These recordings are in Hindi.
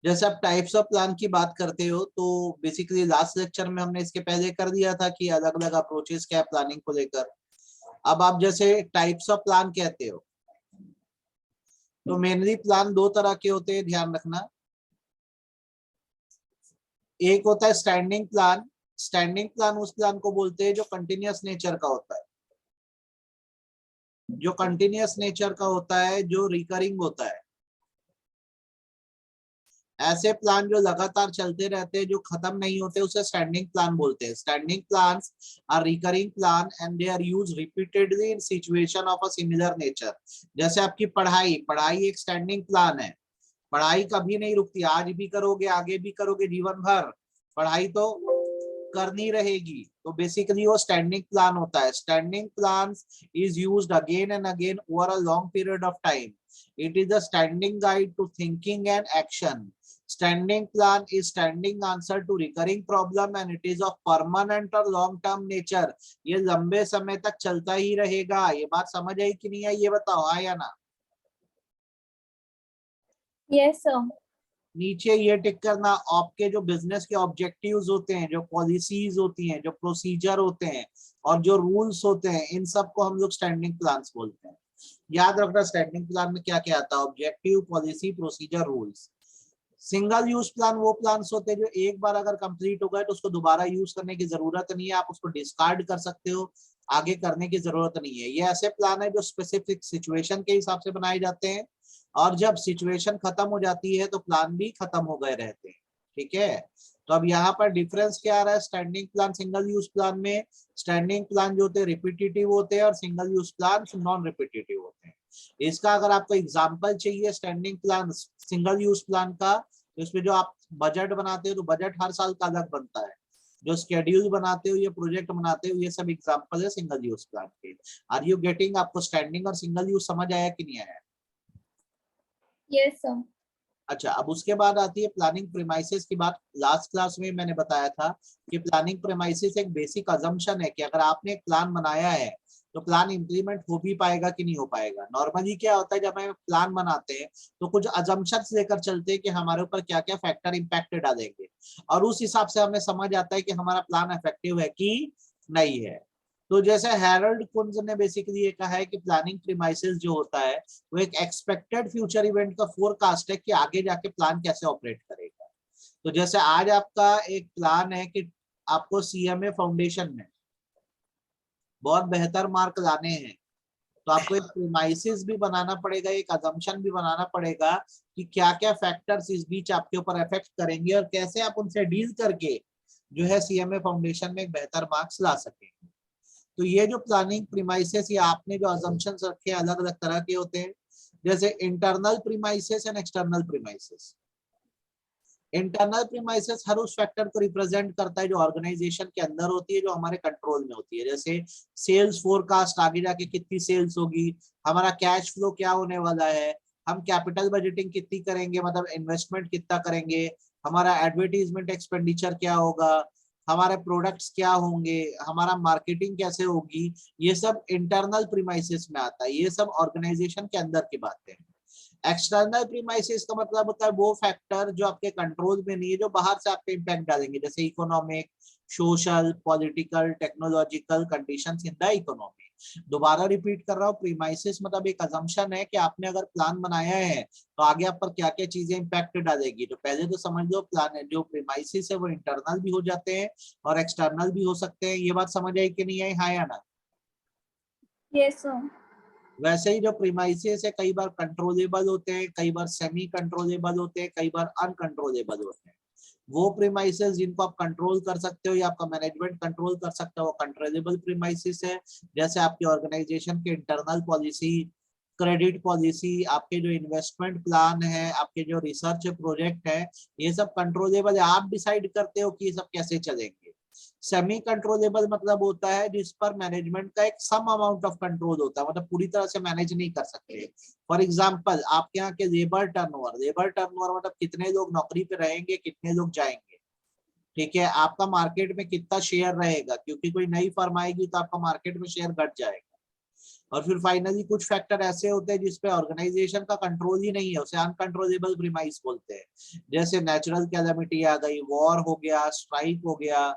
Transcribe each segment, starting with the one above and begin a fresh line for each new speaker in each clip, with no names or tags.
जैसे आप टाइप्स ऑफ प्लान की बात करते हो तो बेसिकली लास्ट लेक्चर में हमने इसके पहले कर दिया था कि अलग अलग अप्रोचेस क्या है प्लानिंग को लेकर। अब आप जैसे टाइप्स ऑफ प्लान कहते हो तो मेनली प्लान दो तरह के होते हैं, ध्यान रखना। एक होता है स्टैंडिंग प्लान। स्टैंडिंग प्लान उस प्लान को बोलते हैं जो कंटिन्यूअस नेचर का होता है, जो कंटिन्यूअस नेचर का होता है, जो रिकरिंग होता है। ऐसे प्लान जो लगातार चलते रहते हैं, जो खत्म नहीं होते, उसे स्टैंडिंग प्लान बोलते हैं। Standing plans are recurring plan and they are used repeatedly in situation of a similar nature. जैसे आपकी पढ़ाई, पढ़ाई एक स्टैंडिंग प्लान है। पढ़ाई कभी नहीं रुकती, आज भी करोगे, आगे भी करोगे, जीवन भर पढ़ाई तो करनी रहेगी। तो बेसिकली वो स्टैंडिंग प्लान होता है। Standing plan is used again and again over a long period of time. It is a standing guide to thinking and action. Standing plan is standing answer to recurring problem and it is of permanent और long term nature। ये लंबे समय तक चलता ही रहेगा। ये बात समझ आई कि नहीं आई, ये बताओ, हाँ या ना?
Yes sir.
नीचे ये टिक करना, आपके जो बिजनेस के ऑब्जेक्टिव्स होते हैं, जो पॉलिसीज होती हैं, जो प्रोसीजर होते हैं और जो रूल्स होते हैं, इन सब को हम लोग स्टैंडिंग प्लान्स बोलते हैं। याद रखना स्टैंडिंग प्लान में क्या क्या आता है, objective, policy, procedure, rules. Single use plan वो प्लान्स होते हैं जो एक बार अगर कंप्लीट हो गए तो उसको दोबारा यूज करने की जरूरत नहीं है, आप उसको डिस्कार्ड कर सकते हो, आगे करने की जरूरत नहीं है। ये ऐसे प्लान है जो स्पेसिफिक सिचुएशन के हिसाब से बनाए जाते हैं और जब सिचुएशन खत्म हो जाती है तो प्लान भी खत्म हो गए रहते हैं। ठीक है, तो अब यहाँ पर डिफरेंस क्या आ रहा है standing plan single use plan में? स्टैंडिंग प्लान जो होते हैं रिपीटेटिव होते हैं और single use plan non repetitive होते हैं। इसका अगर आपको एग्जांपल चाहिए standing plan single use plan का, तो इसमें जो आप बजट बनाते हो तो बजट हर साल का अलग बनता है। जो स्केड्यूल बनाते हो, ये प्रोजेक्ट बनाते हो, ये सब एग्जांपल है सिंगल यूज प्लान के। Are you getting? आपको स्टैंडिंग और सिंगल यूज समझ आया कि नहीं आया?
Yes sir.
अच्छा, अब उसके बाद आती है प्लानिंग प्रीमाइसेस की बात। लास्ट क्लास में मैंने बताया था कि प्लानिंग प्रीमाइसेस एक बेसिक अजम्पशन है कि अगर आपने एक प्लान बनाया है तो प्लान इंप्लीमेंट हो भी पाएगा कि नहीं हो पाएगा। नॉर्मली क्या होता है जब हम प्लान बनाते हैं तो कुछ अजम्पशंस लेकर चलते हैं कि हमारे ऊपर क्या क्या फैक्टर इम्पैक्ट डालेंगे और उस हिसाब से हमें समझ आता है कि हमारा प्लान इफेक्टिव है कि नहीं है। तो जैसे हैरोल्ड कुंज ने बेसिकली ये कहा है कि प्लानिंग प्रीमाइसेस जो होता है वो एक एक्सपेक्टेड फ्यूचर इवेंट का फोरकास्ट है कि आगे जाके प्लान कैसे ऑपरेट करेगा। तो जैसे आज आपका एक प्लान है कि आपको सीएमए फाउंडेशन में बहुत बेहतर मार्क लाने हैं, तो आपको एक प्रीमाइसिस भी बनाना पड़ेगा, एक अजम्पशन भी बनाना पड़ेगा कि क्या क्या फैक्टर्स इस बीच आपके ऊपर इफेक्ट करेंगे और कैसे आप उनसे डील करके जो है सीएमए फाउंडेशन में एक बेहतर मार्क्स ला सकेंगे। तो ये जो प्लानिंग प्रीमाइसेस या आपने जो अजम्पशंस रखे हैं अलग अलग तरह के होते हैं, जैसे internal premises and external premises. Internal premises हर उस फैक्टर को रिप्रेजेंट करता है जो ऑर्गेनाइजेशन के अंदर होती है, जो हमारे कंट्रोल में होती है। जैसे सेल्स फोरकास्ट, आगे जाके कितनी सेल्स होगी, हमारा कैश फ्लो क्या होने वाला है, हम कैपिटल बजटिंग कितनी करेंगे, मतलब इन्वेस्टमेंट कितना करेंगे, हमारा एडवर्टीजमेंट एक्सपेंडिचर क्या होगा, हमारे प्रोडक्ट्स क्या होंगे, हमारा मार्केटिंग कैसे होगी, ये सब इंटरनल प्रीमाइसेस में आता है। ये सब ऑर्गेनाइजेशन के अंदर की बातें हैं। एक्सटर्नल प्रीमाइसेस का मतलब होता है वो फैक्टर जो आपके कंट्रोल में नहीं है, जो बाहर से आपके इम्पैक्ट डालेंगे, जैसे economic, social, political, technological conditions in the economy. दोबारा रिपीट कर रहा हूँ, प्रीमाइसेस मतलब एक अजम्पशन है कि आपने अगर प्लान बनाया है तो आगे आप पर क्या क्या चीजें इम्पैक्ट डालेगी। तो पहले तो समझ लो प्लान है जो प्रीमाइसेस है वो इंटरनल भी हो जाते हैं और एक्सटर्नल भी हो सकते हैं। ये बात समझ आई कि नहीं आई, हाँ या ना?
Yes sir.
वैसे ही जो प्रीमाइसेस है कई बार कंट्रोलेबल होते हैं, कई बार सेमी कंट्रोलेबल होते हैं, कई बार अनकंट्रोलेबल होते हैं। वो प्रीमाइसेस जिनको आप कंट्रोल कर सकते हो या आपका मैनेजमेंट कंट्रोल कर सकता है वो कंट्रोलेबल प्रीमाइसेस है। जैसे आपकी ऑर्गेनाइजेशन के इंटरनल पॉलिसी, क्रेडिट पॉलिसी, आपके जो इन्वेस्टमेंट प्लान है, आपके जो रिसर्च प्रोजेक्ट है, ये सब कंट्रोलेबल है, आप डिसाइड करते हो कि ये सब कैसे चलेंगे। सेमी कंट्रोलेबल मतलब होता है जिस पर मैनेजमेंट का एक सम अमाउंट ऑफ कंट्रोल होता है, मतलब पूरी तरह से मैनेज नहीं कर सकते। फॉर एग्जांपल आपके यहाँ के लेबर टर्नओवर मतलब कितने लोग नौकरी पे रहेंगे, कितने लोग जाएंगे। ठीक है, आपका मार्केट में कितना शेयर रहेगा, क्योंकि कोई नई फर्म आएगी तो आपका मार्केट में शेयर घट जाएगा। और फिर फाइनली कुछ फैक्टर ऐसे होते हैं जिसपे ऑर्गेनाइजेशन का कंट्रोल ही नहीं है, उसे अनकंट्रोलेबल प्रीमाइस बोलते हैं। जैसे नेचुरल कैलेमिटी आ गई, वॉर हो गया, स्ट्राइक हो गया,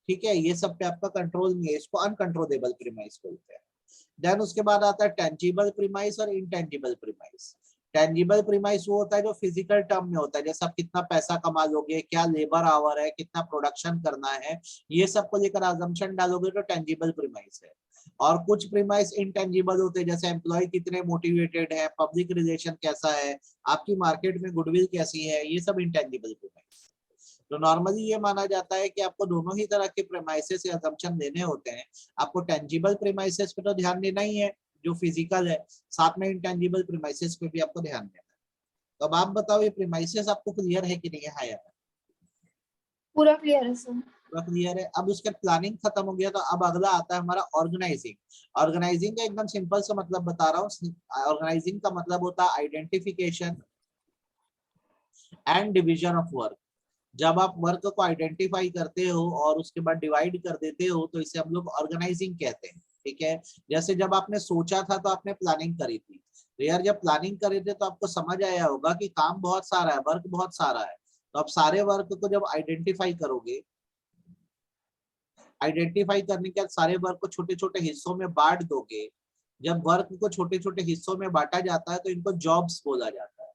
ठीक है, ये सब पे आपका कंट्रोल नहीं है, इसको अनकंट्रोलेबल प्रीमाइस बोलते हैं। देन उसके बाद आता है टेंजिबल प्रीमाइस और इनटेंजिबल प्रीमाइस। टेंजिबल प्रीमाइस वो होता है जो फिजिकल टर्म में होता है, जैसे आप कितना पैसा कमा लोगे, क्या लेबर आवर है, कितना प्रोडक्शन करना है, ये सब को लेकर अजम्पशन डालोगे तो टेंजिबल प्रीमाइस है। और कुछ प्रीमाइस इनटेंजिबल होते हैं, जैसे एम्प्लॉय कितने मोटिवेटेड है, पब्लिक रिलेशन कैसा है, आपकी मार्केट में गुडविल कैसी है, ये सब इनटेंजिबल प्रीमाइस। तो नॉर्मली ये माना जाता है कि आपको दोनों ही तरह के प्रेमाइसेस या असम्पशन देने होते हैं। आपको टेंजिबल प्रेमाइसेस पे तो ध्यान देना ही है जो फिजिकल है, साथ में इंटेंजिबल प्रेमाइसेस पे भी आपको ध्यान देना है। तो अब आप बताओ ये प्रेमाइसेस आपको क्लियर है कि नहीं है? हाँ यार,
पूरा क्लियर है सर।
पूरा क्लियर है। अब उसके प्लानिंग खत्म हो गया, तो अब अगला आता है हमारा ऑर्गेनाइजिंग। ऑर्गेनाइजिंग का एकदम सिंपल सा मतलब बता रहा हूँ। ऑर्गेनाइजिंग का मतलब होता है identification and division of work. जब आप वर्क को आइडेंटिफाई करते हो और उसके बाद डिवाइड कर देते हो तो इसे हम लोग ऑर्गेनाइजिंग कहते हैं, ठीक है। जैसे जब आपने सोचा था तो आपने प्लानिंग करी थी, तो यार जब प्लानिंग करे थे तो आपको समझ आया होगा कि काम बहुत सारा है, वर्क बहुत सारा है, तो आप सारे वर्क को जब आइडेंटिफाई करोगे, आइडेंटिफाई करने के बाद सारे वर्क को छोटे छोटे हिस्सों में बांट दोगे। जब वर्क को छोटे छोटे हिस्सों में बांटा जाता है तो इनको जॉब्स बोला जाता है।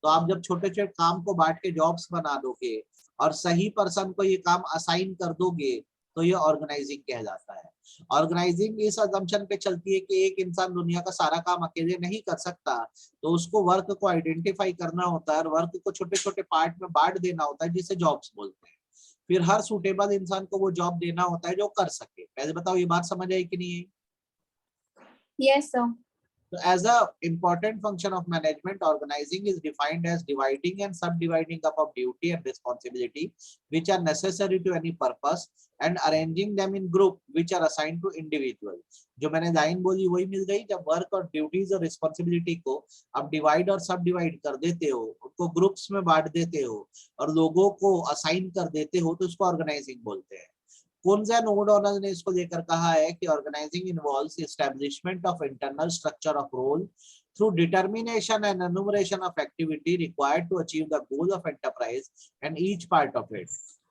तो आप जब छोटे छोटे काम को बांट के जॉब्स बना दोगे और सही पर्सन को ये काम असाइन कर दोगे तो ये ऑर्गेनाइजिंग कहलाता है। ऑर्गेनाइजिंग इस असम्पशन पे चलती है कि एक इंसान दुनिया का सारा काम अकेले नहीं कर सकता, तो उसको वर्क को आइडेंटिफाई करना होता है और वर्क को छोटे छोटे पार्ट में बांट देना होता है, जिसे जॉब्स बोलते हैं। फिर हर सूटेबल इंसान को वो जॉब देना होता है जो कर सके। पहले बताओ ये बात समझ आई कि नहीं है?
Yes sir.
So as a important function of management, organizing is defined as dividing and subdividing up of duty and responsibility which are necessary to any purpose and arranging them in group which are assigned to individual. जो मैंने लाइन बोली वही मिल गई। जब वर्क और ड्यूटीज और रिस्पॉन्सिबिलिटी को आप डिवाइड और सब डिवाइड कर देते हो, उनको ग्रुप्स में बांट देते हो और लोगों को असाइन कर देते हो, तो उसको ऑर्गेनाइजिंग बोलते हैं। कुंजा नोडोनल ने इसको लेकर कहा है कि organising involves establishment of internal structure of role through determination and enumeration of activity required to achieve the goal of enterprise and each part of it.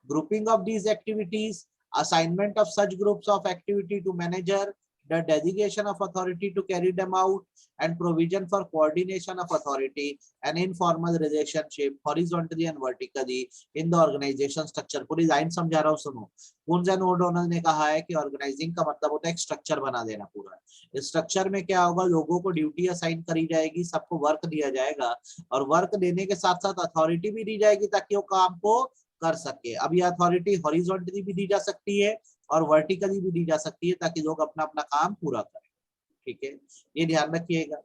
Grouping of these activities, assignment of such groups of activity to manager, the delegation of authority to carry them out, and provision for coordination of authority and informal relationship horizontally and vertically in the organization structure. पूरी लाइन समझा रहा हूँ, सुनो। कुंजन ओडोनल ने कहा है कि ऑर्गेनाइजिंग का मतलब होता है एक स्ट्रक्चर बना देना पूरा। इस स्ट्रक्चर में क्या होगा, लोगों को ड्यूटी असाइन करी जाएगी, सबको वर्क दिया जाएगा और वर्क देने के साथ साथ अथॉरिटी भी दी जाएगी ताकि वो काम को कर सके। अब ये अथॉरिटी हॉरिजॉन्टली भी दी जा सकती है और वर्टिकली भी दी जा सकती है ताकि लोग अपना अपना काम पूरा करें, ठीक है, ये ध्यान रखिएगा।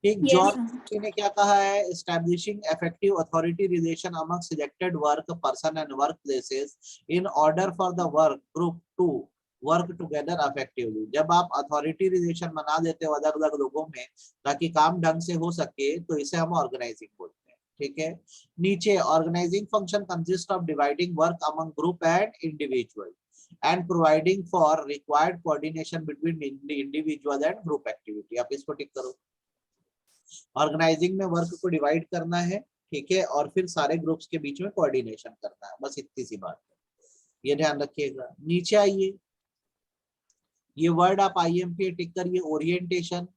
ठीक, जॉन ने क्या कहा है, establishing effective authority relation among selected work person and work places in order for the work group to work together effectively. जब आप अथॉरिटी रिलेशन बना देते हो अलग अलग लोगों में ताकि काम ढंग से हो सके, तो इसे हम ऑर्गेनाइजिंग बोलते हैं, ठीक है। नीचे organising function consist of dividing work among group and individual and providing for required coordination between the individual and group activity। आप इसको टिक करो। ऑर्गेनाइजिंग में वर्क को डिवाइड करना है, ठीक है, और फिर सारे ग्रुप्स के बीच में कोऑर्डिनेशन करना है, बस इतनी सी बात है, ये ध्यान रखिएगा। नीचे आइए, ये वर्ड आप IMP टिक करिए, ओरिएंटेशन।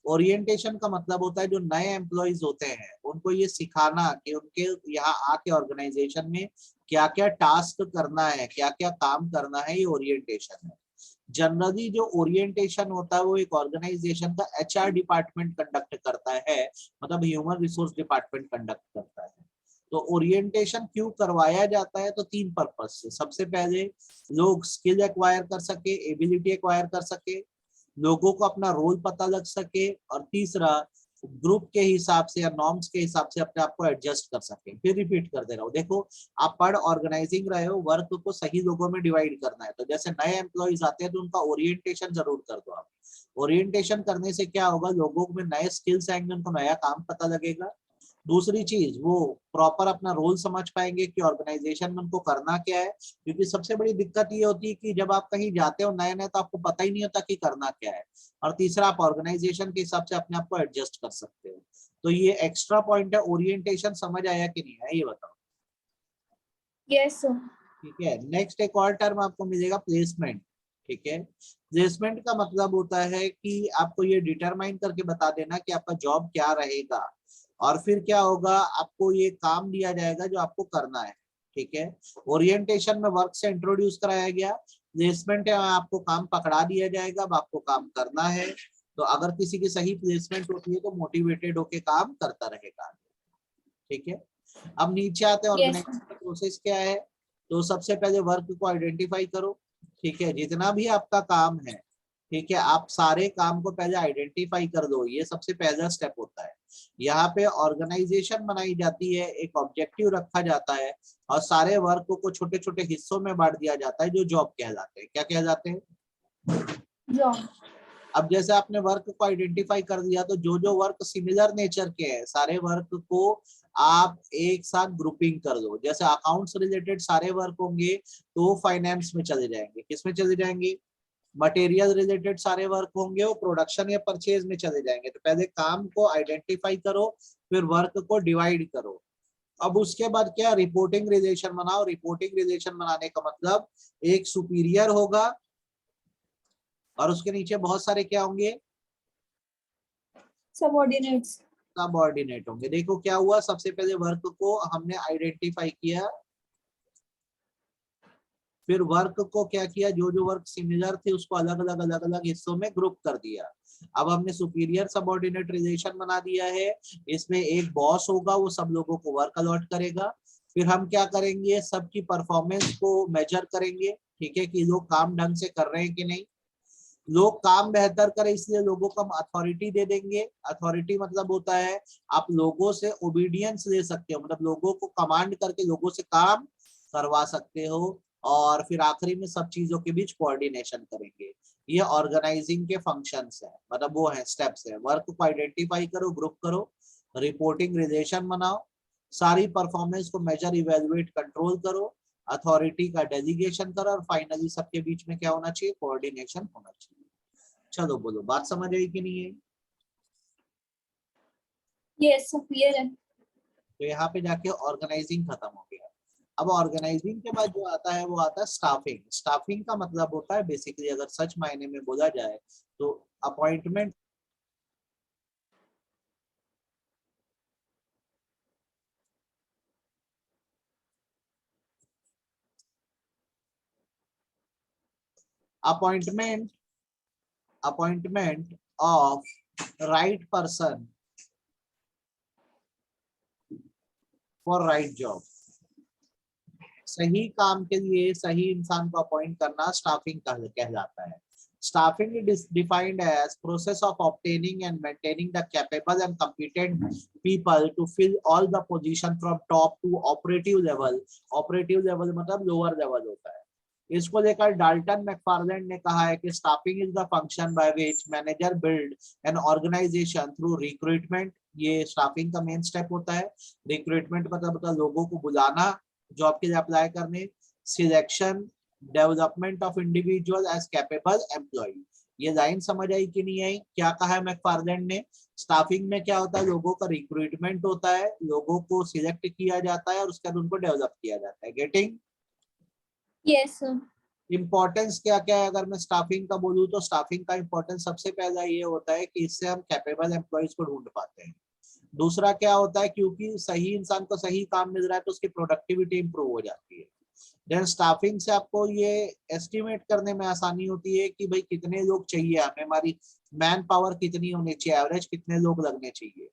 ओरिएंटेशन का मतलब होता है जो नए एम्प्लॉइज होते हैं उनको ये सिखाना कि उनके यहाँ आके ऑर्गेनाइजेशन में क्या क्या टास्क करना है, क्या क्या काम करना है, ये ओरिएंटेशन है। जनरली जो ओरिएंटेशन होता है वो एक ऑर्गेनाइजेशन का HR डिपार्टमेंट कंडक्ट करता है, मतलब ह्यूमन रिसोर्स डिपार्टमेंट कंडक्ट करता है। तो ओरिएंटेशन क्यों करवाया जाता है, तो 3 पर्पज से। सबसे पहले लोग स्किल एक्वायर कर सके, एबिलिटी एक्वायर कर सके, लोगों को अपना रोल पता लग सके, और तीसरा ग्रुप के हिसाब से या नॉर्म्स के हिसाब से अपने आप को एडजस्ट कर सके। फिर रिपीट कर दे रहा हूँ, देखो आप पढ़ ऑर्गेनाइजिंग रहे हो, वर्क को सही लोगों में डिवाइड करना है, तो जैसे नए एम्प्लॉइज आते हैं तो उनका ओरिएंटेशन जरूर कर दो आप। ओरिएंटेशन करने से क्या होगा, लोगों में नए स्किल्स आएंगे, उनको नया काम पता लगेगा, दूसरी चीज वो प्रॉपर अपना रोल समझ पाएंगे कि ऑर्गेनाइजेशन में उनको करना क्या है, क्योंकि सबसे बड़ी दिक्कत ये होती है कि जब आप कहीं जाते हो नए नए तो आपको पता ही नहीं होता कि करना क्या है। और तीसरा, आप ऑर्गेनाइजेशन के हिसाब से अपने आप को एडजस्ट कर सकते हो। तो ये एक्स्ट्रा पॉइंट है। ओरिएंटेशन समझ आया कि नहीं आया ये बताओ।
Yes, sir.
ठीक है, नेक्स्ट एक और टर्म आपको मिलेगा, प्लेसमेंट। ठीक है, प्लेसमेंट का मतलब होता है कि आपको ये डिटरमाइन करके बता देना कि आपका जॉब क्या रहेगा, और फिर क्या होगा, आपको ये काम दिया जाएगा जो आपको करना है। ठीक है, ओरिएंटेशन में वर्क से इंट्रोड्यूस कराया गया, प्लेसमेंट है आपको काम पकड़ा दिया जाएगा, अब आपको काम करना है। तो अगर किसी की सही प्लेसमेंट होती है तो मोटिवेटेड होके काम करता रहेगा। ठीक है, अब नीचे आते हैं,
Yes,
ऑर्गेनाइजेशन का प्रोसेस क्या है। तो सबसे पहले वर्क को आइडेंटिफाई करो। ठीक है, जितना भी आपका काम है, ठीक है, आप सारे काम को पहले आइडेंटिफाई कर दो, ये सबसे पहला स्टेप होता है। यहाँ पे ऑर्गेनाइजेशन बनाई जाती है, एक ऑब्जेक्टिव रखा जाता है, और सारे वर्क को छोटे छोटे हिस्सों में बांट दिया जाता है जो जॉब कहलाते हैं। क्या कहलाते हैं?
job.
अब जैसे आपने वर्क को आइडेंटिफाई कर दिया, तो जो जो वर्क सिमिलर नेचर के हैं सारे वर्क को आप एक साथ ग्रुपिंग कर दो। जैसे अकाउंट्स रिलेटेड सारे वर्क होंगे तो फाइनेंस में चले जाएंगे। किसमें चले जाएंगे? मटेरियल रिलेटेड सारे वर्क होंगे वो प्रोडक्शन या परचेज में चले जाएंगे। तो पहले काम को आइडेंटिफाई करो, फिर वर्क को डिवाइड करो। अब उसके बाद क्या, रिपोर्टिंग रिलेशन बनाओ। रिपोर्टिंग रिलेशन बनाने का मतलब एक सुपीरियर होगा और उसके नीचे बहुत सारे क्या होंगे?
Subordinates.
सबऑर्डिनेट होंगे। देखो क्या हुआ, सबसे पहले वर्क को हमने आइडेंटिफाई किया, फिर वर्क को क्या किया, जो जो वर्क सिमिलर थे उसको अलग अलग हिस्सों में ग्रुप कर दिया। अब हमने सुपीरियर सबऑर्डिनेट रिलेशन बना दिया है। इसमें एक बॉस होगा, वो सब लोगों को वर्क अलॉट करेगा। फिर हम क्या करेंगे, सबकी परफॉर्मेंस को मेजर करेंगे। ठीक है, कि लोग काम ढंग से कर रहे हैं कि नहीं। लोग काम बेहतर करें इसलिए लोगों को हम अथॉरिटी दे देंगे। अथॉरिटी मतलब होता है आप लोगों से ओबीडियंस ले सकते हो, मतलब लोगों को कमांड करके लोगों से काम करवा सकते हो। और फिर आखिरी में सब चीजों के बीच कोऑर्डिनेशन करेंगे। ये ऑर्गेनाइजिंग के फंक्शंस है, मतलब वो है स्टेप्स है। वर्क को आइडेंटिफाई करो, ग्रुप करो, रिपोर्टिंग रिलेशन बनाओ, सारी परफॉर्मेंस को मेजर, इवेलुएट, कंट्रोल करो, अथॉरिटी का डेलीगेशन करो, और फाइनली सबके बीच में क्या होना चाहिए, कोऑर्डिनेशन होना चाहिए। चलो बोलो, बात समझ आई कि नहीं है?
Yes, sir. Clear है.
तो यहाँ पे जाके ऑर्गेनाइजिंग खत्म हो गया। अब ऑर्गेनाइजिंग के बाद जो आता है वो आता है स्टाफिंग। स्टाफिंग का मतलब होता है बेसिकली, अगर सच मायने में बोला जाए तो appointment appointment appointment of right person for right job. सही काम के लिए सही इंसान को अपॉइंट करना स्टाफिंग कहलाता है। Staffing is defined as process of obtaining and maintaining the capable and competent people to fill all the position from top to operative level. Operative level मतलब lower level होता है। इसको लेकर डाल्टन मैकफार्लैंड ने कहा है कि staffing is the function by which manager build an organisation through recruitment. ये स्टाफिंग का मेन स्टेप होता है। रिक्रूटमेंट मतलब लोगों को बुलाना जॉब के लिए अप्लाई करने, selection, development of individual as capable employ. ये लाइन समझ आई कि नहीं आई? क्या कहा है मैकफार्लैंड ने? स्टाफिंग में क्या होता है, लोगों का रिक्रूटमेंट होता है, लोगों को सिलेक्ट किया जाता है और उसके बाद उनको डेवलप किया जाता है। गेटिंग?
Yes, sir.
इंपॉर्टेंस क्या क्या है? अगर मैं स्टाफिंग का बोलूँ तो स्टाफिंग का इंपॉर्टेंस सबसे पहला ये होता है कि इससे हम कैपेबल एम्प्लॉयज को ढूंढ पाते हैं। दूसरा क्या होता है, क्योंकि सही इंसान को सही काम मिल रहा है तो उसकी प्रोडक्टिविटी इंप्रूव हो जाती है। देन स्टाफिंग से आपको ये एस्टिमेट करने में आसानी होती है कि भाई कितने लोग चाहिए हमें, हमारी मैन पावर कितनी होनी चाहिए, एवरेज कितने लोग लगने चाहिए।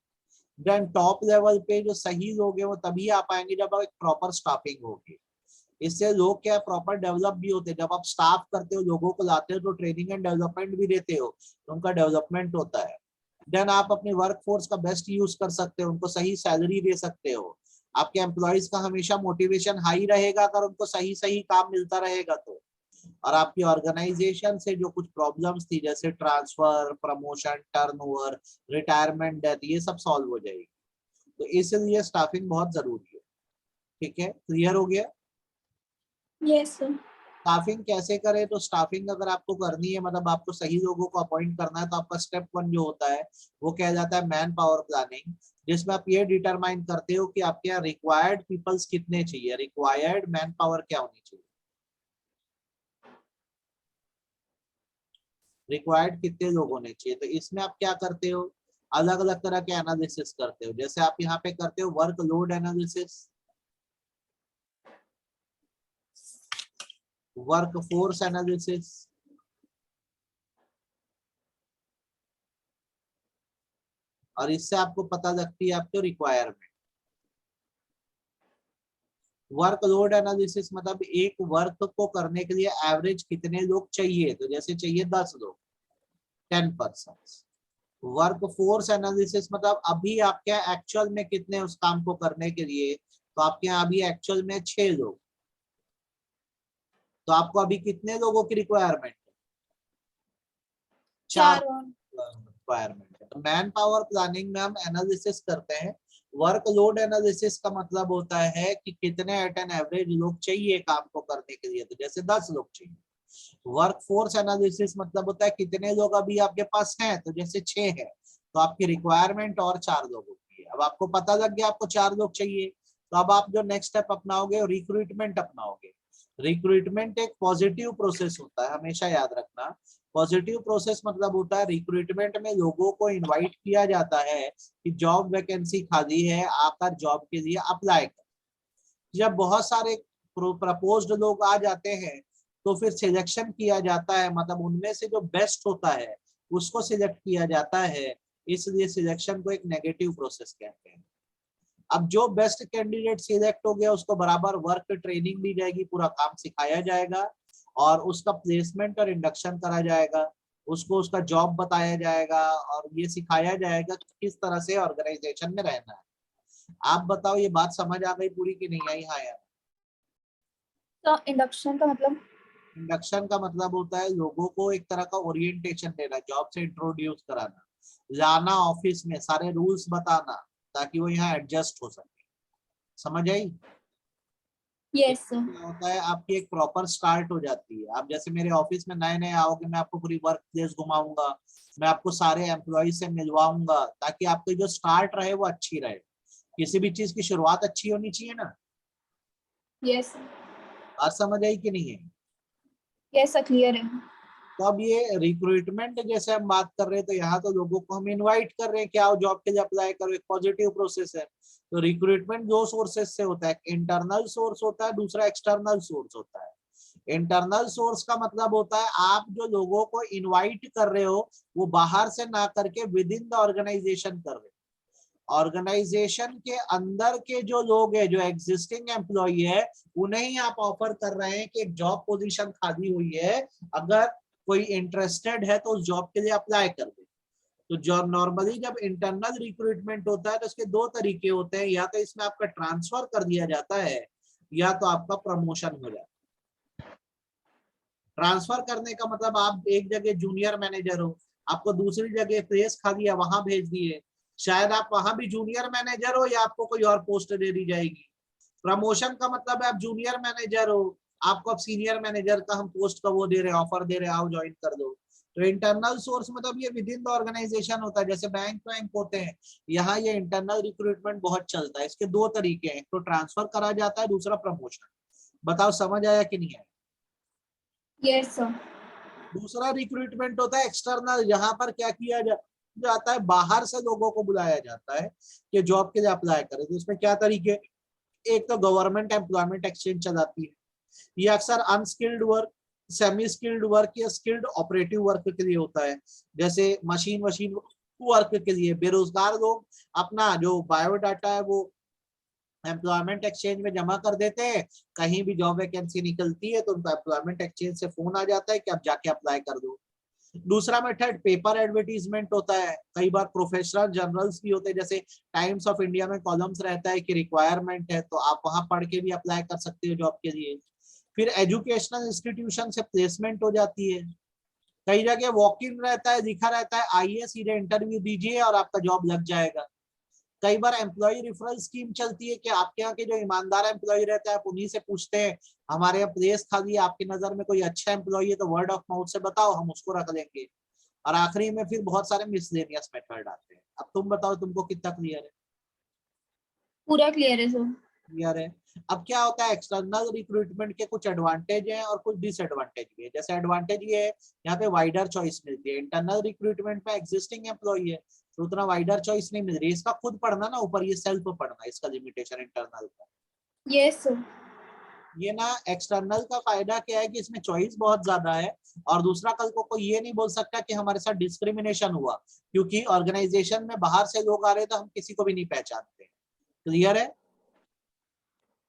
देन टॉप लेवल पे जो सही लोग हैं वो तभी आ पाएंगे जब एक प्रॉपर स्टाफिंग होगी। इससे लोग क्या प्रॉपर डेवलप भी होते हैं। जब आप स्टाफ करते हो, लोगों को लाते हो, तो ट्रेनिंग एंड डेवलपमेंट भी देते हो, तो उनका डेवलपमेंट होता है। देन आप अपनी वर्क फोर्स का बेस्ट यूज कर सकते हो, उनको सही सैलरी दे सकते हो। आपके एम्प्लॉयज का हमेशा मोटिवेशन हाई रहेगा अगर उनको सही सही काम मिलता रहेगा तो। और आपकी ऑर्गेनाइजेशन से जो कुछ प्रॉब्लम्स थी जैसे transfer, promotion, turnover, retirement, death, ये सब सॉल्व हो जाएगी। तो इसलिए स्टाफिंग बहुत जरूरी है। ठीक है, क्लियर हो गया?
Yes, sir.
स्टाफिंग कैसे करें? तो स्टाफिंग अगर आपको करनी है, मतलब आपको सही लोगों को अपॉइंट करना है, तो आपका स्टेप 1 जो होता है वो क्या जाता है, मैन पावर प्लानिंग, जिसमें आप ये डिटरमाइन करते हो कि आपके यहाँ रिक्वायर्ड पीपल्स कितने चाहिए, रिक्वायर्ड मैन पावर क्या होनी चाहिए, रिक्वायर्ड कितने लोग होने चाहिए। तो इसमें आप क्या करते हो, अलग अलग तरह के एनालिसिस करते हो। जैसे आप यहाँ पे करते हो work load analysis, work force analysis, और इससे आपको पता लगती है आपको रिक्वायरमेंट। वर्कलोड एनालिसिस मतलब एक वर्क को करने के लिए एवरेज कितने लोग चाहिए, तो जैसे चाहिए 10 लोग, 10%। वर्क फोर्स एनालिसिस मतलब अभी आपके एक्चुअल में कितने उस काम को करने के लिए, तो आपके यहाँ अभी एक्चुअल में 6 लोग, तो आपको अभी कितने लोगों की रिक्वायरमेंट है, 4
4
रिक्वायरमेंट है। तो मैन पावर प्लानिंग में हम एनालिसिस करते हैं। वर्कलोड एनालिसिस का मतलब होता है कि कितने एट एन एवरेज लोग चाहिए काम को करने के लिए, तो जैसे 10 लोग चाहिए। वर्क फोर्स एनालिसिस मतलब होता है कितने लोग अभी आपके पास हैं, तो जैसे 6 है, तो आपकी रिक्वायरमेंट और 4 लोगों की है। अब आपको पता लग गया आपको 4 लोग चाहिए, तो अब आप जो नेक्स्ट स्टेप अपनाओगे रिक्रूटमेंट अपनाओगे। रिक्रूटमेंट एक पॉजिटिव प्रोसेस होता है, हमेशा याद रखना। पॉजिटिव प्रोसेस मतलब होता है रिक्रूटमेंट में लोगों को इनवाइट किया जाता है कि जॉब वैकेंसी खाली है, आकर जॉब के लिए अप्लाई कर। जब बहुत सारे प्रपोज्ड लोग आ जाते हैं तो फिर सिलेक्शन किया जाता है, मतलब उनमें से जो बेस्ट होता है उसको सिलेक्ट किया जाता है। इसलिए सिलेक्शन को एक नेगेटिव प्रोसेस कहते हैं। अब जो बेस्ट कैंडिडेट सिलेक्ट हो गया उसको बराबर वर्क ट्रेनिंग दी जाएगी, पूरा काम सिखाया जाएगा और उसका प्लेसमेंट और इंडक्शन करा जाएगा, उसको उसका जॉब बताया जाएगा और ये सिखाया जाएगा कि किस तरह से ऑर्गेनाइजेशन में रहना है। आप बताओ ये बात समझ आ गई पूरी की नहीं आई? हाँ यार।
तो इंडक्शन का मतलब?
इंडक्शन का मतलब होता है लोगों को एक तरह का ओरिएंटेशन देना, जॉब से इंट्रोड्यूस कराना, लाना ऑफिस में, सारे रूल्स बताना ताकि वो यहाँ एडजस्ट हो सके। समझ आई?
Yes, sir.
क्या होता है आपकी एक प्रॉपर स्टार्ट हो जाती है। आप जैसे मेरे ऑफिस में नए नए आओगे, मैं आपको पूरी वर्क प्लेस घुमाऊंगा, मैं आपको सारे एम्प्लॉय से मिलवाऊंगा ताकि आपकी जो स्टार्ट रहे वो अच्छी रहे। किसी भी चीज की शुरुआत अच्छी होनी चाहिए ना।
Yes, sir.
बात समझ आई कि नहीं है?
Yes, sir. Clear है।
तो अब ये रिक्रूटमेंट जैसे हम बात कर रहे हैं, तो यहाँ तो लोगों को हम इनवाइट कर रहे हैं कि आओ जॉब के लिए अप्लाई करो, एक पॉजिटिव प्रोसेस है। तो रिक्रूटमेंट दो सोर्सेस से होता है, इंटरनल सोर्स होता है, दूसरा एक्सटर्नल सोर्स होता है। इंटरनल सोर्स का मतलब होता है आप जो लोगों को इनवाइट कर रहे हो वो बाहर से ना करके विद इन द ऑर्गेनाइजेशन कर रहे हो। ऑर्गेनाइजेशन के अंदर के जो लोग हैं, जो एग्जिस्टिंग एम्प्लॉय है, उन्हें ही आप ऑफर कर रहे हैं कि एक जॉब पोजीशन खाली हुई है, अगर कोई इंटरेस्टेड है तो उस जॉब के लिए अप्लाई कर दे। तो जॉब नॉर्मली जब इंटरनल रिक्रूटमेंट होता है तो इसके दो तरीके होते हैं, या तो इसमें आपका ट्रांसफर कर दिया जाता है या तो आपका प्रमोशन हो जाता है। ट्रांसफर करने का मतलब आप एक जगह जूनियर मैनेजर हो, आपको दूसरी जगह प्लेस खाली है वहां भेज दिए, शायद आप वहां भी जूनियर मैनेजर हो या आपको कोई और पोस्ट दे दी जाएगी। प्रमोशन का मतलब है आप जूनियर मैनेजर हो, आपको अब सीनियर मैनेजर का हम पोस्ट का वो दे रहे, ऑफर दे रहे, आओ ज्वाइन कर दो। तो इंटरनल सोर्स मतलब ये विद इन द ऑर्गेनाइजेशन होता है, जैसे बैंक होते हैं, यहाँ ये इंटरनल रिक्रूटमेंट बहुत चलता है। इसके दो तरीके हैं, तो ट्रांसफर करा जाता है, दूसरा प्रमोशन। बताओ समझ आया कि नहीं आया?
Yes, sir.
दूसरा रिक्रूटमेंट होता है एक्सटर्नल, यहाँ पर क्या किया जाता है, बाहर से लोगों को बुलाया जाता है कि जॉब के लिए अप्लाई करें। तो इसमें क्या तरीके, एक तो गवर्नमेंट एम्प्लॉयमेंट एक्सचेंज चलाती है, ये अक्सर unskilled work, semi skilled work या स्किल्ड ऑपरेटिव वर्क के लिए होता है। जैसे मशीन वर्क के लिए बेरोजगार लोग अपना जो बायोडाटा है वो एम्प्लॉयमेंट एक्सचेंज में जमा कर देते हैं, कहीं भी जॉब वैकेंसी निकलती है तो उनको एम्प्लॉयमेंट एक्सचेंज से फोन आ जाता है कि आप जाके अप्लाई कर दो। दूसरा मेथड पेपर एडवर्टीजमेंट होता है, कई बार प्रोफेशनल जर्नल्स भी होते हैं, जैसे टाइम्स ऑफ इंडिया में कॉलम्स रहता है कि रिक्वायरमेंट है, तो आप वहां पढ़ के भी अप्लाई कर सकते हो जॉब के लिए। फिर एजुकेशनल इंस्टीट्यूशन से प्लेसमेंट हो जाती है, कई जगह वॉक इन रहता है, लिखा रहता है आइए सीधे इंटरव्यू दीजिए और आपका जॉब लग जाएगा। कई बार एम्प्लॉय रेफरल स्कीम चलती है कि आपके यहाँ के जो ईमानदार एम्प्लॉय रहते हैं आप उन्हीं से पूछते हैं हमारे यहाँ प्लेस खाली है, आपकी नजर में कोई अच्छा एम्प्लॉय है तो वर्ड ऑफ माउथ से बताओ, हम उसको रख लेंगे। और आखिरी में फिर बहुत सारे मिसलेनियस मेथड आते हैं। अब तुम बताओ तुमको कितना क्लियर है?
पूरा क्लियर है सर।
क्लियर है। अब क्या होता है, एक्सटर्नल रिक्रूटमेंट के कुछ एडवांटेज हैं और कुछ डिसएडवांटेज भी है। जैसे एडवांटेज ये है यहाँ पे वाइडर चॉइस मिलती है। इंटरनल रिक्रूटमेंट में एग्जिस्टिंग एम्प्लॉय है तो उतना वाइडर चॉइस नहीं मिल रही है। इसका खुद पढ़ना ना ऊपर, ये सेल्फ पढ़ना, इसका लिमिटेशन इंटरनल का।
Yes sir.
ये ना एक्सटर्नल का फायदा क्या है कि इसमें चॉइस बहुत ज्यादा है, और दूसरा कल को कोई ये नहीं बोल सकता कि हमारे साथ डिस्क्रिमिनेशन हुआ क्योंकि ऑर्गेनाइजेशन में बाहर से लोग आ रहे तो हम किसी को भी नहीं पहचानते। क्लियर है?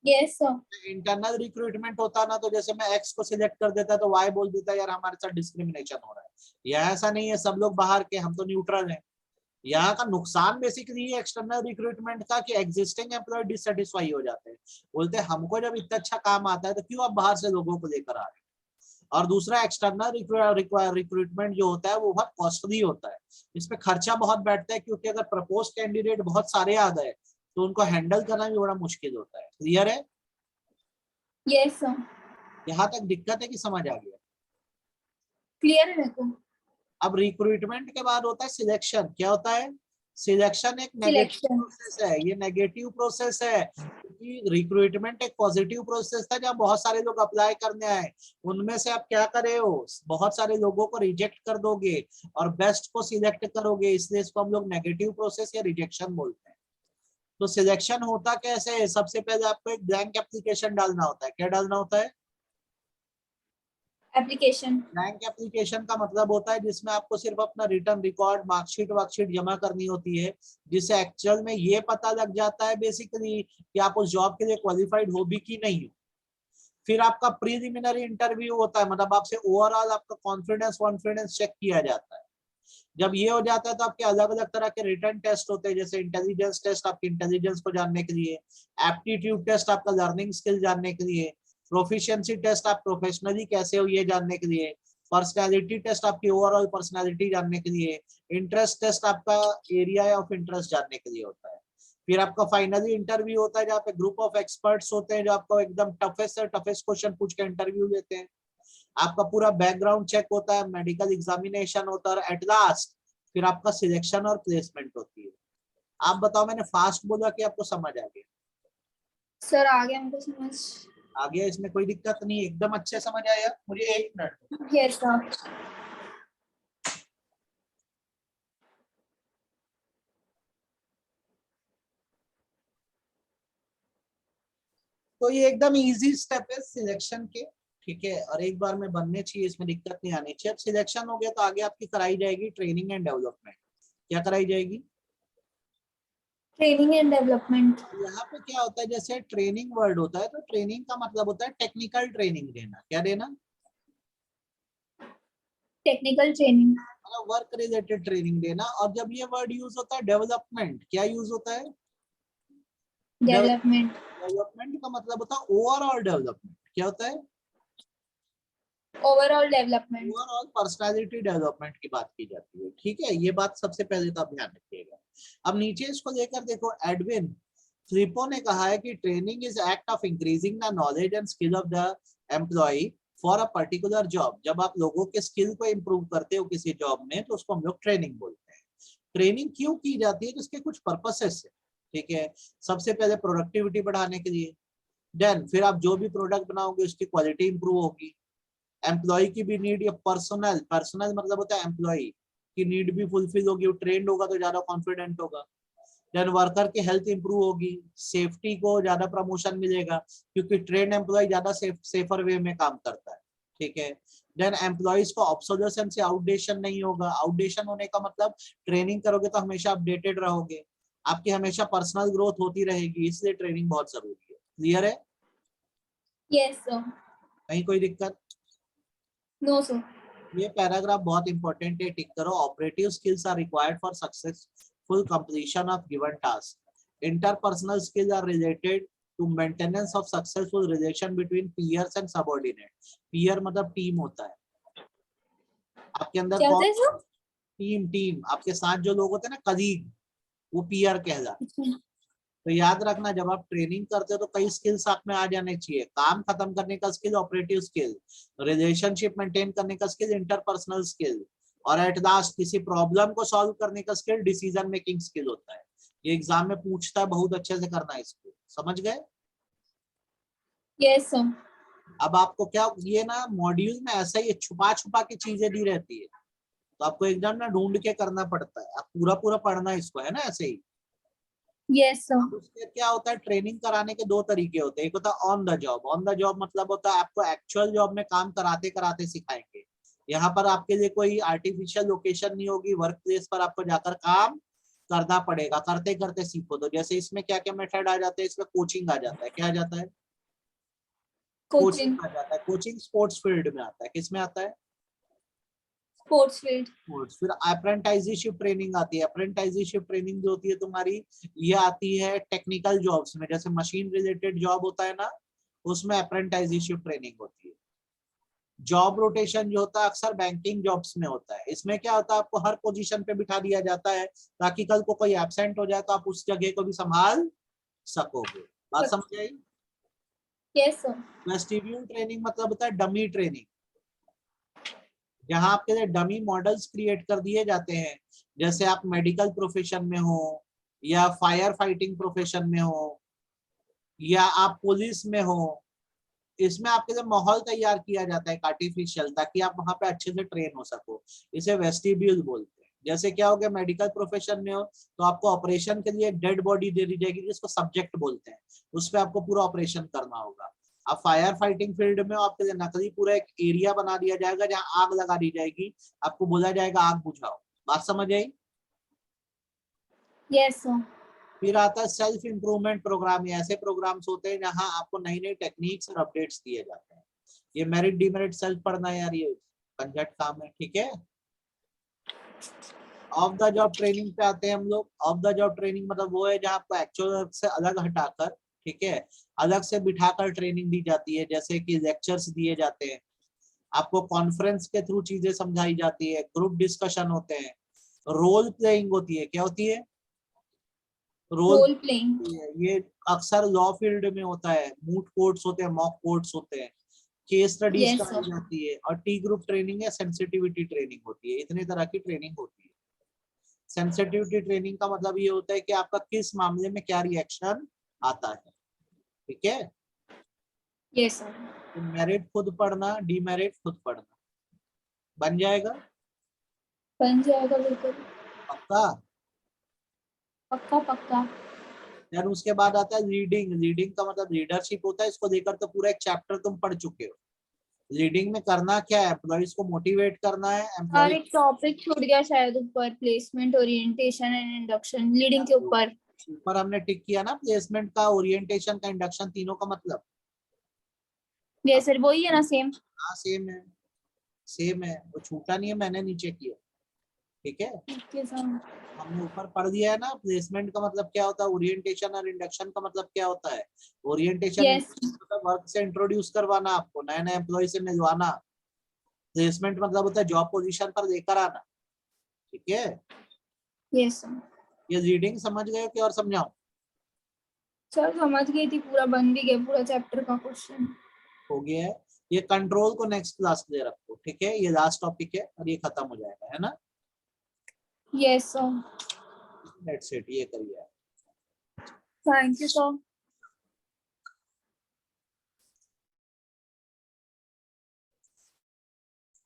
Yes sir.
इंटरनल रिक्रूटमेंट होता ना तो जैसे मैं एक्स को सिलेक्ट कर देता तो वाई बोल देता यार हमारे साथ डिस्क्रिमिनेशन हो रहा है। यह ऐसा नहीं है, सब लोग बाहर के, हम तो न्यूट्रल हैं। यहाँ का नुकसान बेसिकली एक्सटर्नल रिक्रूटमेंट का कि एग्जिस्टिंग एम्प्लॉय डिससेटिस्फाई हो जाते हैं, बोलते हैं हमको जब इतना अच्छा काम आता है तो क्यों आप बाहर से लोगों को लेकर आ रहे हैं। और दूसरा एक्सटर्नल रिक्रूटमेंट जो होता है वो बहुत कॉस्टली होता है, इसमें खर्चा बहुत बैठता है क्योंकि अगर प्रपोज कैंडिडेट बहुत सारे आ गए तो उनको हैंडल करना भी बड़ा मुश्किल होता है। क्लियर है?
Yes sir.
यहाँ तक दिक्कत है कि समझ आ गया?
क्लियर है मेरे को।
अब रिक्रूटमेंट के बाद होता है सिलेक्शन। क्या होता है? सिलेक्शन एक नेगेटिव
सिलेक्शन।
प्रोसेस है। ये नेगेटिव प्रोसेस है क्योंकि रिक्रूटमेंट एक पॉजिटिव प्रोसेस था जहाँ बहुत सारे लोग अप्लाई करने आए, उनमें से आप क्या करे हो, बहुत सारे लोगों को रिजेक्ट कर दोगे और बेस्ट को सिलेक्ट करोगे, इसलिए इसको हम लोग नेगेटिव प्रोसेस या रिजेक्शन बोलते हैं। तो सिलेक्शन होता कैसे है? सबसे पहले आपको एक ब्लैंक एप्लीकेशन डालना होता है। क्या डालना होता है?
एप्लीकेशन।
ब्लैंक एप्लीकेशन का मतलब होता है जिसमें आपको सिर्फ अपना रिटर्न रिकॉर्ड, मार्कशीट वर्कशीट जमा करनी होती है, जिससे एक्चुअल में ये पता लग जाता है बेसिकली कि आप उस जॉब के लिए क्वालिफाइड हो भी कि नहीं हो। फिर आपका प्रीलिमिनरी इंटरव्यू होता है, मतलब आपसे ओवरऑल आपका कॉन्फिडेंस चेक किया जाता है। जब ये हो जाता है तो आपके अलग अलग तरह के रिटर्न टेस्ट होते हैं, जैसे इंटेलिजेंस टेस्ट आपकी इंटेलिजेंस को जानने के लिए, एप्टीट्यूड टेस्ट आपका लर्निंग स्किल जानने के लिए, प्रोफिशिएंसी टेस्ट आप प्रोफेशनली कैसे हो ये जानने के लिए, पर्सनैलिटी टेस्ट आपकी ओवरऑल पर्सनैलिटी जानने के लिए, इंटरेस्ट टेस्ट आपका एरिया ऑफ इंटरेस्ट जानने के लिए होता है। फिर आपका फाइनली इंटरव्यू होता है जहाँ पे ग्रुप ऑफ एक्सपर्ट्स होते हैं जो आपको एकदम टफेस्ट से टफेस्ट क्वेश्चन पूछ के इंटरव्यू लेते हैं। आपका पूरा बैकग्राउंड चेक होता है, मेडिकल एग्जामिनेशन होता है, और एट लास्ट फिर आपका सिलेक्शन और प्लेसमेंट होती है। आप बताओ, मैंने फास्ट बोला कि आपको समझ आ गया?
सर आ गया हमको समझ।
आ गया, इसमें कोई दिक्कत नहीं, एकदम अच्छे समझ आया। मुझे 1 मिनट।
Yes sir.
तो ये एकदम इजी स्टेप है सिलेक्शन के, ठीक है, और एक बार में बनने चाहिए, इसमें दिक्कत नहीं आनी चाहिए। अब सिलेक्शन हो गया तो आगे आपकी कराई जाएगी ट्रेनिंग एंड डेवलपमेंट। क्या कराई जाएगी?
Training and development.
यहाँ पे क्या होता है, जैसे ट्रेनिंग वर्ड होता है तो ट्रेनिंग का मतलब होता है टेक्निकल ट्रेनिंग देना। क्या देना?
Technical training.
मतलब वर्क रिलेटेड ट्रेनिंग देना। और जब ये वर्ड यूज होता है डेवलपमेंट, क्या यूज होता है?
डेवलपमेंट।
डेवलपमेंट का मतलब होता है ओवरऑल डेवलपमेंट। क्या होता है?
Overall development.
Overall personality development की बात की जाती है, ठीक है। ये बात सबसे पहले तो आप ध्यान रखिएगा। अब नीचे इसको लेकर देखो, एडविन फ्लिपो ने कहा है कि training is act of increasing the knowledge and skill of the employ for a particular job. जब आप लोगों के स्किल को इम्प्रूव करते हो किसी जॉब में तो उसको हम लोग ट्रेनिंग बोलते हैं। ट्रेनिंग क्यों की जाती है? तो उसके कुछ पर्पसेस है, ठीक है। सबसे पहले प्रोडक्टिविटी बढ़ाने के लिए, देन फिर आप जो भी प्रोडक्ट बनाओगे उसकी क्वालिटी इंप्रूव होगी, एम्प्लॉय की भी नीड, या पर्सनल, पर्सनल मतलब होता है एम्प्लॉय की नीड भी फुलफिल होगी, वो ट्रेंड होगा तो ज्यादा कॉन्फिडेंट होगा। देन वर्कर की हेल्थ इंप्रूव होगी, सेफ्टी को ज्यादा प्रमोशन मिलेगा क्योंकि ट्रेन एम्प्लॉय ज्यादा सेफर वे में काम करता है, ठीक है। देन एम्प्लॉयज को ऑब्सोलेशन से आउटडेशन नहीं होगा। आउटडेशन होने का मतलब ट्रेनिंग करोगे तो हमेशा अपडेटेड रहोगे, आपकी हमेशा पर्सनल ग्रोथ होती रहेगी, इसलिए ट्रेनिंग बहुत जरूरी है। क्लियर है?
Yes sir.
कहीं कोई दिक्कत?
No sir.
ये पैराग्राफ बहुत इंपॉर्टेंट है, टिक करो। Operative skills are required for successful completion of given task. Interpersonal skills are related to maintenance of successful relation between peers and subordinate. Peer मतलब टीम होता है। आपके अंदर
क्या
कौन?
होता है सर?
टीम, टीम आपके साथ जो लोग होते हैं ना, कलीग, वो पीयर कहलाता है। तो याद रखना, जब आप ट्रेनिंग करते हो तो कई स्किल्स आप में आ जाने चाहिए। काम खत्म करने का skill, operative skill, relationship maintain करने का स्किल, इंटरपर्सनल स्किल, और एट लास्ट किसी प्रॉब्लम को सॉल्व करने का स्किल डिसीजन मेकिंग स्किल होता है। ये एग्जाम में पूछता है, बहुत अच्छे से करना है इसको। समझ गए?
Yes sir.
अब आपको क्या, ये ना मॉड्यूल में ऐसा ही छुपा छुपा के चीजें दी रहती है, तो आपको एकदम ना ढूंढ के करना पड़ता है। आप पूरा पूरा पढ़ना इसको, है ना, ऐसे ही।
Yes sir.
अब उसके क्या होता है, ट्रेनिंग कराने के दो तरीके होते हैं। एक होता है on the job. On the job मतलब होता है आपको एक्चुअल जॉब में काम कराते कराते सिखाएंगे। यहाँ पर आपके लिए कोई आर्टिफिशियल लोकेशन नहीं होगी, वर्क प्लेस पर आपको जाकर काम करना पड़ेगा, करते करते सीखो। तो जैसे इसमें क्या क्या मेथड आ जाते हैं, इसमें कोचिंग आ जाता है। क्या आ जाता है?
कोचिंग।
कोचिंग आ जाता है। कोचिंग स्पोर्ट्स फील्ड में आता है। किस में आता है?
Sports field.
स्पोर्ट्स। फिर अप्रेंटिसशिप ट्रेनिंग आती है। अप्रेंटिसशिप ट्रेनिंग जो होती है तुम्हारी, ये आती है टेक्निकल जॉब्स में, जैसे मशीन रिलेटेड जॉब होता है ना, उसमें अप्रेंटिसशिप ट्रेनिंग होती है। जॉब रोटेशन जो होता है अक्सर बैंकिंग जॉब्स में होता है। इसमें क्या होता है, आपको हर पोजीशन पे बिठा दिया जाता है ताकि कल को कोई एब्सेंट हो जाए तो आप उस जगह को भी संभाल सकोगे। बात समझ आई?
Yes sir.
वेस्टिब्यूल ट्रेनिंग मतलब होता है डमी ट्रेनिंग, जहां आपके लिए डमी मॉडल्स क्रिएट कर दिए जाते हैं। जैसे आप मेडिकल प्रोफेशन में हो, या फायर फाइटिंग प्रोफेशन में हो, या आप पुलिस में हो, इसमें आपके लिए माहौल तैयार किया जाता है आर्टिफिशियल, ताकि आप वहां पे अच्छे से ट्रेन हो सको। इसे वेस्टिब्यूल बोलते हैं। जैसे क्या हो गया, मेडिकल प्रोफेशन में हो तो आपको ऑपरेशन के लिए एक डेड बॉडी दे दी जाएगी जिसको सब्जेक्ट बोलते हैं, उस पर आपको पूरा ऑपरेशन करना होगा। आप फायर फाइटिंग फील्ड में हो, आपके लिए नकली पूरा एक एरिया बना दिया जाएगा जहाँ आग लगा दी जाएगी, आपको बोला जाएगा आग बुझाओ। बात समझ आई?
Yes sir.
फिर आता है सेल्फ इंप्रूवमेंट प्रोग्राम। ये ऐसे प्रोग्राम्स होते हैं जहां आपको नई नई टेक्निक्स और अपडेट्स दिए जाते हैं। ये मेरिट डिमेरिट सेल्फ पढ़ना है यार, ये कंजट काम है, ठीक है। ऑफ द जॉब ट्रेनिंग पे आते हैं हम लोग। ऑफ द जॉब ट्रेनिंग मतलब वो है जहां आपको एक्चुअल से अलग हटाकर, ठीक है, अलग से बिठाकर ट्रेनिंग दी जाती है। जैसे कि लेक्चर्स दिए जाते हैं, आपको कॉन्फ्रेंस के थ्रू चीजें समझाई जाती है, ग्रुप डिस्कशन होते हैं, रोल प्लेइंग होती है। क्या होती है? रोल।
Role playing.
ये अक्सर लॉ फील्ड में होता है। मूट कोर्ट्स होते हैं, मॉक कोर्ट्स होते हैं, केस स्टडीज
यस
कराई
सर।
जाती है, और टी ग्रुप ट्रेनिंग या सेंसिटिविटी ट्रेनिंग होती है। इतने तरह की ट्रेनिंग होती है। सेंसिटिविटी ट्रेनिंग का मतलब ये होता है कि आपका किस मामले में क्या रिएक्शन आता है, ठीक है।
Yes sir.
तो मेरिट खुद पढ़ना, डीमेरिट खुद पढ़ना। बन जाएगा?
बन जाएगा बिल्कुल।
पक्का?
पक्का पक्का।
देन उसके बाद आता है लीडिंग। लीडिंग का मतलब लीडरशिप होता है। इसको लेकर तो पूरा एक चैप्टर तुम पढ़ चुके हो। लीडिंग में करना क्या है, एम्प्लॉइज को मोटिवेट करना है।
और
एम्प्लॉय
एक टॉपिक छूट गया शायद ऊपर, placement orientation and induction, leading के ऊपर।
ऊपर हमने टिक किया ना, प्लेसमेंट का, ओरिएंटेशन का, इंडक्शन, तीनों का मतलब।
यस सर, वही है ना, सेम।
हाँ सेम है, सेम है, वो छूटा नहीं है, मैंने नीचे किया, ठीक है।
Okay sir.
हमने ऊपर पढ़ दिया है ना, प्लेसमेंट का मतलब क्या होता है, ओरिएंटेशन और इंडक्शन का मतलब क्या होता है। Orientation
yes.
मतलब वर्क से इंट्रोड्यूस करवाना, आपको नए नए एम्प्लॉय से मिलवाना। प्लेसमेंट मतलब होता है जॉब पोजीशन पर लेकर आना, ठीक है।
Yes sir.
ये रीडिंग समझ गए कि और समझाऊं?
सर समझ गई थी, पूरा बन भी गया पूरा चैप्टर का क्वेश्चन।
हो गया है। ये कंट्रोल को नेक्स्ट क्लास ले रखो, ठीक है। ये लास्ट टॉपिक है और ये खत्म हो जाएगा, है ना।
Yes sir.
दैट्स इट, ये करिए।
Thank you sir.